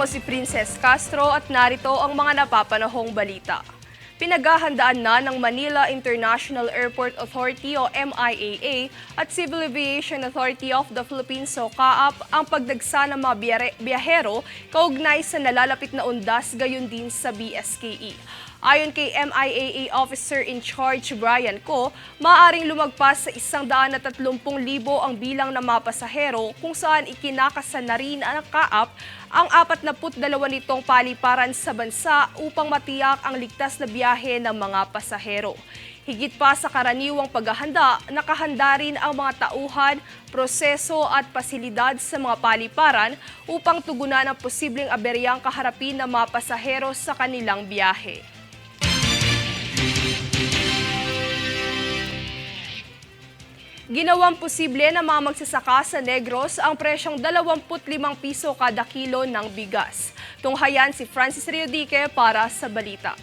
si Princess Castro at narito ang mga napapanahong balita. Pinaghahandaan na ng Manila International Airport Authority o MIAA at Civil Aviation Authority of the Philippines o CAAP ang pagdagsa ng mga biyahero kaugnay sa nalalapit na undas gayon din sa BSKE. Ayon kay MIAA Officer in Charge Brian Co, maaaring lumagpas sa 130,000 ang bilang ng mga pasahero kung saan ikinakasa na rin ang CAAP ang 42 nitong paliparan sa bansa upang matiyak ang ligtas na biyahe ng mga pasahero. Higit pa sa karaniwang paghahanda, nakahanda rin ang mga tauhan, proseso at pasilidad sa mga paliparan upang tugunan ang posibleng aberyang kaharapin ng mga pasahero sa kanilang biyahe. Ginawang posible ng mga magsasaka sa Negros ang presyong 25 piso kada kilo ng bigas. Tunghayan si Francis Riodique para sa balita.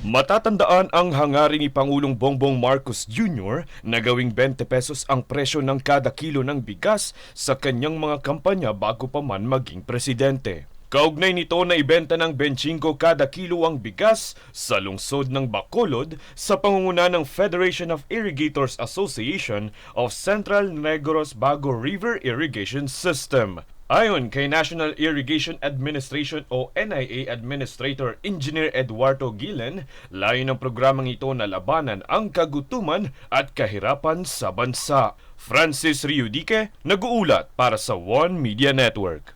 Matatandaan ang hangarin ni Pangulong Bongbong Marcos Jr. na gawing 20 pesos ang presyo ng kada kilo ng bigas sa kanyang mga kampanya bago pa man maging presidente. Kaugnay nito na ibenta ng 25 kada kilo ang bigas sa lungsod ng Bacolod sa pangunguna ng Federation of Irrigators Association of Central Negros Bago River Irrigation System. Ayon kay National Irrigation Administration o NIA Administrator Engineer Eduardo Gilen, layo ng programang ito na labanan ang kagutuman at kahirapan sa bansa. Francis Riodique, nag-uulat para sa One Media Network.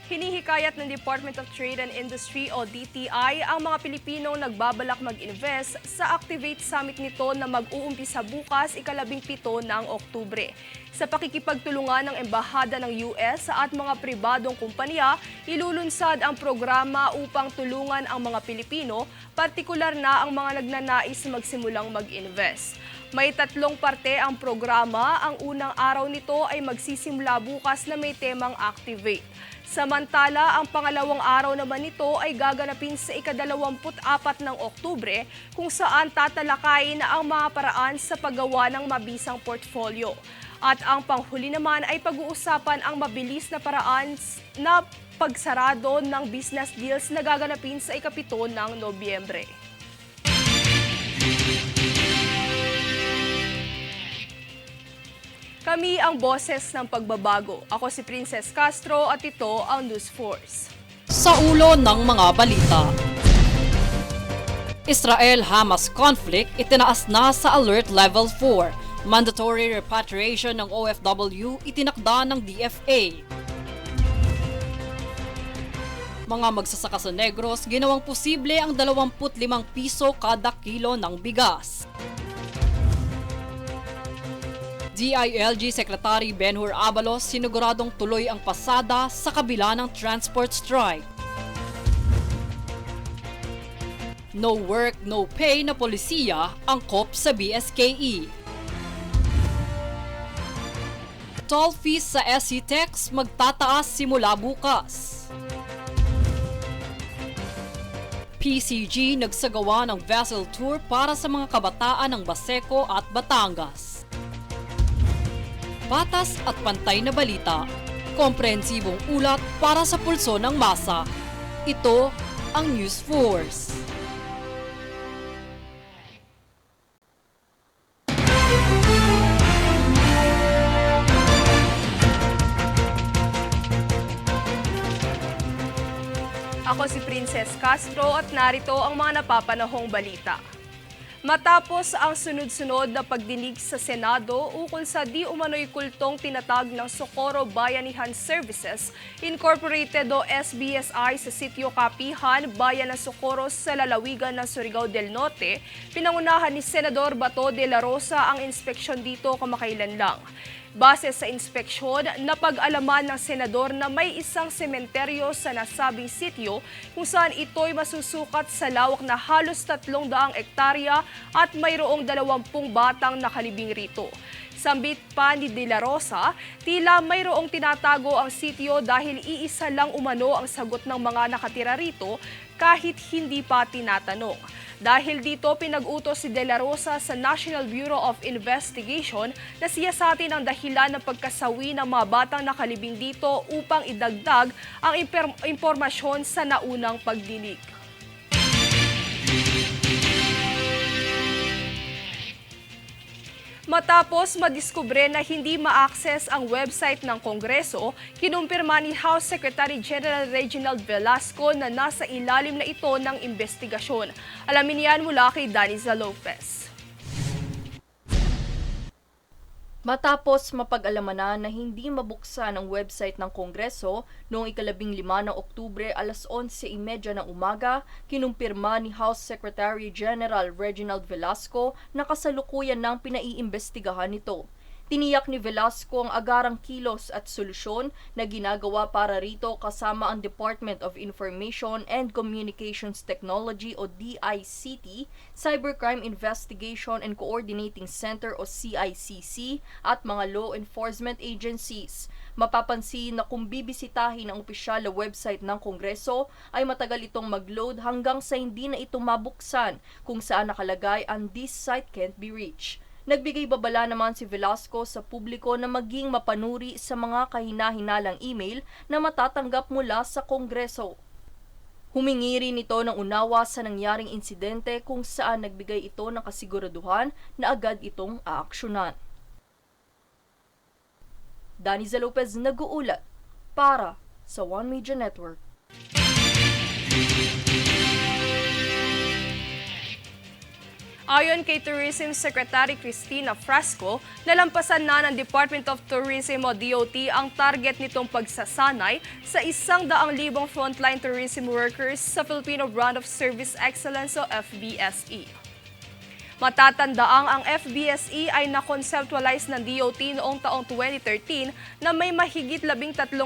Hinihikayat ng Department of Trade and Industry o DTI ang mga Pilipinong nagbabalak mag-invest sa Activate Summit nito na mag-uumpisa bukas ika-17 ng Oktubre. Sa pakikipagtulungan ng Embahada ng US at mga pribadong kumpanya, ilulunsad ang programa upang tulungan ang mga Pilipino, partikular na ang mga nagnanais magsimulang mag-invest. May 3 parte ang programa. Ang unang araw nito ay magsisimula bukas na may temang Activate. Samantala, ang pangalawang araw naman nito ay gaganapin sa ika-24 ng Oktubre kung saan tatalakayin ang mga paraan sa paggawa ng mabisang portfolio. At ang panghuli naman ay pag-uusapan ang mabilis na paraan na pagsarado ng business deals na gaganapin sa ika-7 ng Nobyembre. Kami ang boses ng pagbabago. Ako si Princess Castro at ito ang News Force. Sa ulo ng mga balita. Israel-Hamas conflict itinaas na sa Alert Level 4. Mandatory repatriation ng OFW itinakda ng DFA. Mga magsasaka sa Negros, ginawang posible ang 25 piso kada kilo ng bigas. DILG Secretary Benhur Abalos siniguradong tuloy ang pasada sa kabila ng transport strike. No work, no pay na polisiya angkop sa BSKE. Toll fees sa SCTEX magtataas simula bukas. PCG nagsagawa ng vessel tour para sa mga kabataan ng Baseco at Batangas. Patas at pantay na balita, komprehensibong ulat para sa pulso ng masa. Ito ang News Force. Ako si Princess Castro at narito ang mga napapanahong balita. Matapos ang sunod-sunod na pagdinig sa Senado ukol sa di umano'y kultong tinatag ng Socorro Bayanihan Services Incorporated o SBSI sa Sitio Kapihan, Bayan ng Socorro sa lalawigan ng Surigao del Norte, pinangunahan ni Senador Bato de la Rosa ang inspeksyon dito kamakailan lang. Base sa inspeksyon, napag-alaman ng senador na may isang sementeryo sa nasabing sitio kung saan ito'y masusukat sa lawak na halos 300 ektarya at mayroong 20 batang nakalibing rito. Sa Sambit pa ni De La Rosa, tila mayroong tinatago ang sitio dahil iisa lang umano ang sagot ng mga nakatira rito kahit hindi pa tinatanong. Dahil dito, pinag-utos si De La Rosa sa National Bureau of Investigation na siyasatin ang dahilan ng pagkasawi ng mga batang nakalibing dito upang idagdag ang impormasyon sa naunang pagdinig. Matapos madiskubre na hindi ma-access ang website ng Kongreso, kinumpirma ni House Secretary General Reginald Velasco na nasa ilalim na ito ng investigasyon. Alamin yan mula kay Daniza Lopez. Matapos mapag-alamanan na hindi mabuksan ang website ng Kongreso noong 15 ng Oktubre alas 11:30 ng umaga, kinumpirma ni House Secretary General Reginald Velasco na kasalukuyan ng pinaiimbestigahan nito. Tiniyak ni Velasco ang agarang kilos at solusyon na ginagawa para rito kasama ang Department of Information and Communications Technology o DICT, Cybercrime Investigation and Coordinating Center o CICC at mga law enforcement agencies. Mapapansin na kung bibisitahin ang opisyal na website ng Kongreso ay matagal itong mag-load hanggang sa hindi na ito mabuksan kung saan nakalagay ang "This site can't be reached". Nagbigay babala naman si Velasco sa publiko na maging mapanuri sa mga kahina-hinalang email na matatanggap mula sa Kongreso. Humingi rin ito ng unawa sa nangyaring insidente kung saan nagbigay ito ng kasiguraduhan na agad itong aaksyonan. Daniza Lopez nag-uulat para sa One Media Network. Ayon kay Tourism Secretary Cristina Frasco, nalampasan na ng Department of Tourism o DOT ang target nitong pagsasanay sa 100,000 frontline tourism workers sa Filipino Brand of Service Excellence o FBSE. Matatandaang ang FBSE ay na-conceptualize ng DOT noong taong 2013 na may mahigit 13,000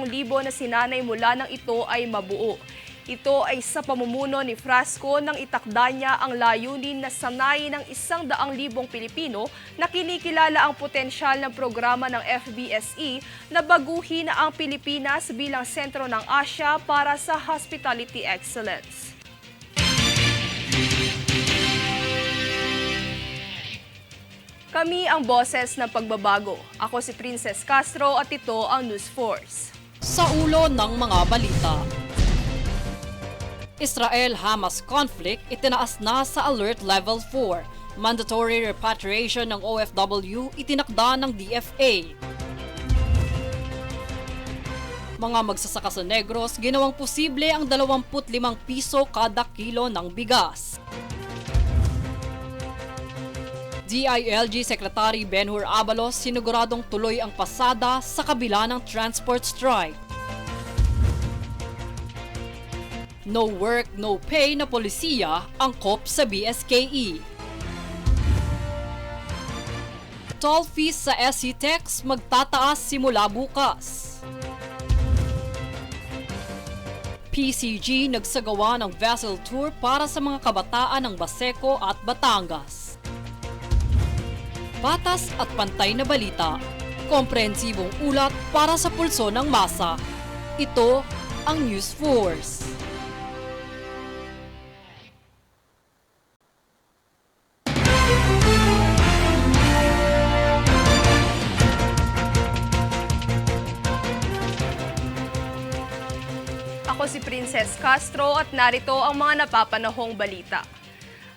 na sinanay mula nang ito ay mabuo. Ito ay sa pamumuno ni Frasco nang itakda niya ang layunin na sanayin ng 100,000 Pilipino na kinikilala ang potensyal ng programa ng FBSE na baguhin ang Pilipinas bilang sentro ng Asya para sa hospitality excellence. Kami ang boses ng pagbabago. Ako si Princess Castro at ito ang News Force. Sa ulo ng mga balita. Israel-Hamas conflict itinaas na sa Alert Level 4. Mandatory repatriation ng OFW itinakda ng DFA. Mga magsasaka sa Negros ginawang posible ang 25 piso kada kilo ng bigas. DILG Secretary Benhur Abalos siniguradong tuloy ang pasada sa kabila ng transport strike. No work, no pay na polisiya angkop sa BSKE. Toll fees sa SCTEX magtataas simula bukas. PCG nagsagawa ng vessel tour para sa mga kabataan ng Baseco at Batangas. Patas at pantay na balita. Komprehensibong ulat para sa pulso ng masa. Ito ang News Force. Ako si Princess Castro at narito ang mga napapanahong balita.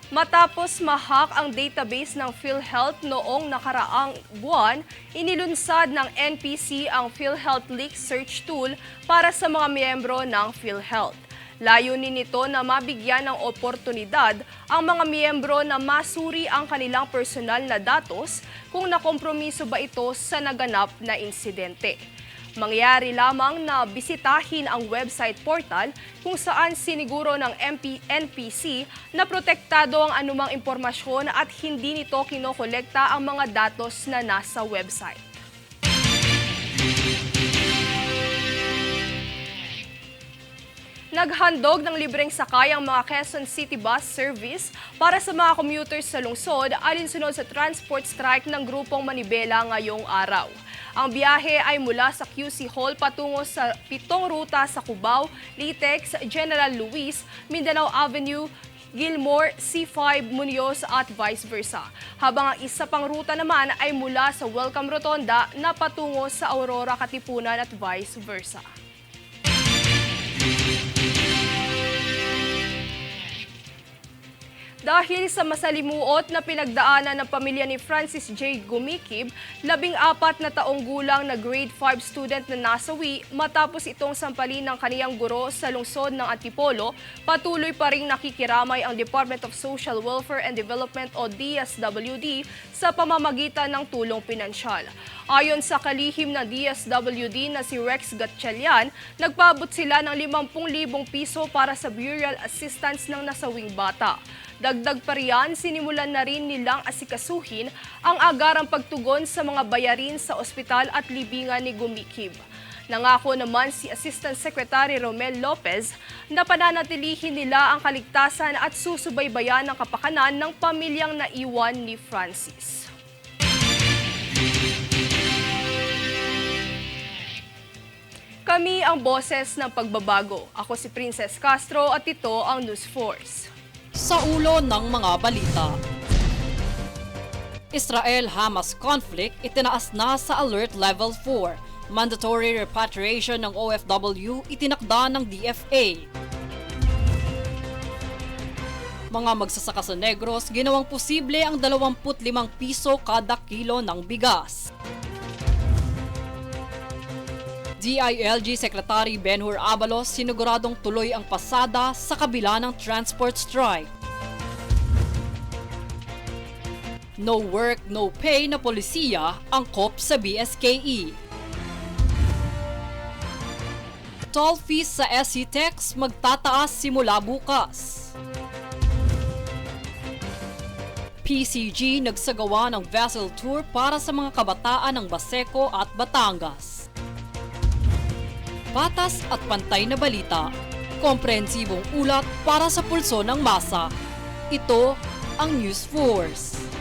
Matapos ma-hack ang database ng PhilHealth noong nakaraang buwan, inilunsad ng NPC ang PhilHealth Leak Search Tool para sa mga miyembro ng PhilHealth. Layunin nito na mabigyan ng oportunidad ang mga miyembro na masuri ang kanilang personal na datos kung nakompromiso ba ito sa naganap na insidente. Mangyari lamang na bisitahin ang website portal kung saan siniguro ng NPC na protektado ang anumang impormasyon at hindi nito kinokolekta ang mga datos na nasa website. Naghandog ng libreng sakay ang mga Quezon City Bus Service para sa mga commuters sa lungsod alinsunod sa transport strike ng grupong Manibela ngayong araw. Ang biyahe ay mula sa QC Hall patungo sa 7 ruta sa Cubao, Litex, General Luis, Mindanao Avenue, Gilmore, C5, Muñoz at vice versa. Habang ang isa pang ruta naman ay mula sa Welcome Rotonda na patungo sa Aurora, Katipunan at vice versa. Dahil sa masalimuot na pinagdaanan ng pamilya ni Francis J. Gumikib, 14 na taong gulang na grade 5 student na nasawi matapos itong sampalin ng kaniyang guro sa lungsod ng Antipolo, patuloy pa ring nakikiramay ang Department of Social Welfare and Development o DSWD sa pamamagitan ng tulong pinansyal. Ayon sa kalihim ng DSWD na si Rex Gatchalian, nagpaabot sila ng 50,000 piso para sa burial assistance ng nasawing bata. Dagdag pa riyan, sinimulan na rin nilang asikasuhin ang agarang pagtugon sa mga bayarin sa ospital at libingan ni Gumikib. Nangako naman si Assistant Secretary Romel Lopez na pananatilihin nila ang kaligtasan at susubaybayan ng kapakanan ng pamilyang naiwan ni Francis. Kami ang boses ng pagbabago. Ako si Princess Castro at ito ang News Force. Sa ulo ng mga balita. Israel-Hamas conflict itinaas na sa Alert Level 4. Mandatory repatriation ng OFW itinakda ng DFA. Mga magsasaka sa Negros ginawang posible ang 25 piso kada kilo ng bigas. DILG Secretary Benhur Abalos siniguradong tuloy ang pasada sa kabila ng transport strike. No work, no pay na polisiya angkop sa BSKE. Toll fees sa SCTEX magtataas simula bukas. PCG nagsagawa ng vessel tour para sa mga kabataan ng Baseco at Batangas. Patas at pantay na balita, komprehensibong ulat para sa pulso ng masa. Ito ang News Force.